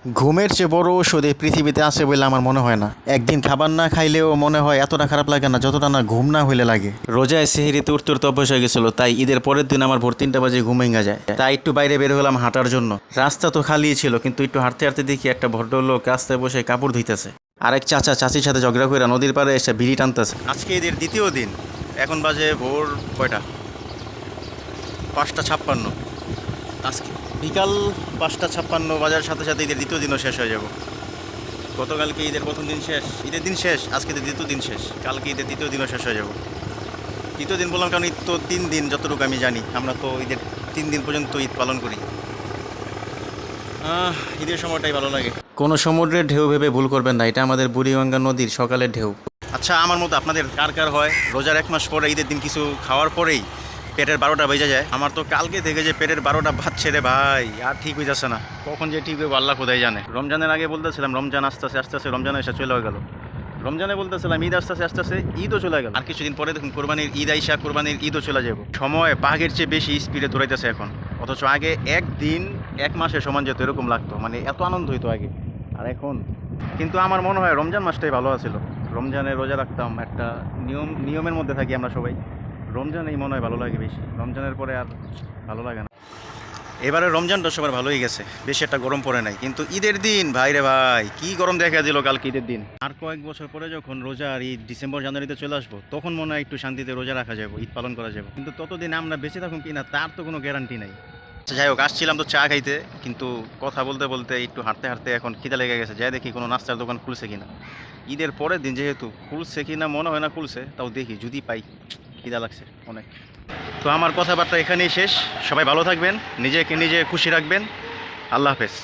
ঘুমের চেয়ে বড় ওষুধ এই পৃথিবীতে আছে বলে আমার মনে হয় না। একদিন খাবার না খাইলেও মনে হয় এতটা খারাপ লাগে না যতটা না ঘুম না হইলে লাগে। রোজায় সেহরিতে উঠতে উঠতে অভ্যাস হয়ে গেছিল, তাই ঈদের পরের দিন আমার ভোর 3টা বাজে ঘুম ভেঙে যায়। তাই একটু বাইরে বের হলাম হাঁটার জন্য। রাস্তা তো খালিই ছিল, কিন্তু একটু হাঁটতে হাঁটতে দেখি একটা ভদ্রলোক রাস্তায় বসে কাপড় ধুইতেছে। আরেক চাচা চাচির সাথে ঝগড়া করে নদীর পাড়ে এসে বিড়ি টানতেছে। আজকে ঈদের দ্বিতীয় দিন। এখন বাজে ভোর কয়টা? 5টা 56। আজকে বিকাল 5টা 56 বাজার সাথে সাথে ঈদের দ্বিতীয় দিনও শেষ হয়ে যাব। গতকালকে ঈদের প্রথম দিন শেষ, ঈদের দিন শেষ, আজকে ঈদের দ্বিতীয় দিন শেষ, কালকে ঈদের দ্বিতীয় দিনও শেষ হয়ে যাব। দ্বিতীয় দিন বললাম কারণ ঈদ তো 3 দিন, যতটুকু আমি জানি। আমরা তো ঈদের 3 দিন পর্যন্ত ঈদ পালন করি। ঈদের সময়টাই ভালো লাগে। কোনো সমুদ্রের ঢেউ ভেবে ভুল করবেন না, এটা আমাদের বুড়িগঙ্গা নদীর সকালের ঢেউ। আচ্ছা, আমার মতো আপনাদের কার কার হয় রোজার 1 মাস পরে ঈদের দিন কিছু খাওয়ার পরেই পেটের 12টা বেজে যায়? আমার তো কালকে থেকে যে পেটের 12টা বাজছে রে ভাই, আর ঠিক হয়ে যাচ্ছে না। কখন যে ঠিক হয়ে আল্লাহ খোদাই জানে। রমজানের আগে বলতেছিলাম রমজান আস্তে আস্তে রমজান এসে চলে গেল। রমজানে বলতেছিলাম ঈদ আস্তে আস্তে ঈদও চলে গেল। আর কিছুদিন পরে দেখুন কোরবানির ঈদ আইসা, কোরবানির ঈদও চলে যাব। সময় বাঘের চেয়ে বেশি স্পিডে দৌড়াইতেছে এখন। অথচ আগে একদিন 1 মাসের সমান যেত এরকম লাগতো, মানে এত আনন্দ হইতো আগে। আর এখন কিন্তু আমার মনে হয় রমজান মাসটাই ভালো আছিল। রমজানে রোজা রাখতাম, একটা নিয়মের মধ্যে থাকি আমরা সবাই। রমজানেই মনে হয় ভালো লাগে বেশি, রমজানের পরে আর ভালো লাগে না। এবারে রমজানটা সবার ভালোই গেছে, বেশি একটা গরম পড়ে নাই। কিন্তু ঈদের দিন ভাই রে ভাই, কি গরম দেখা দিল কালকে ঈদের দিন। আর কয়েক বছর পরে যখন রোজা আর ঈদ ডিসেম্বর জানুয়ারিতে চলে আসবো, তখন মনে হয় একটু শান্তিতে রোজা রাখা যাবে, ঈদ পালন করা যাবে। কিন্তু ততদিন আমরা বেঁচে থাকুন কিনা তার তো কোনো গ্যারান্টি নাই। আচ্ছা যাই হোক, আসছিলাম তো চা খাইতে, কিন্তু কথা বলতে বলতে একটু হাঁটতে হাঁটতে এখন খিদা লেগে গেছে। যাই দেখি কোনো নাস্তার দোকান খুলছে কিনা। ঈদের পরের দিন যেহেতু, খুলছে কিনা মনে হয় না খুলছে, তাও দেখি যদি পাই। খিদা লাগছে অনেক। তো আমার কথাবার্তা এখানেই শেষ। সবাই ভালো থাকবেন, নিজেকে নিজে খুশি রাখবেন। আল্লাহ হাফেজ।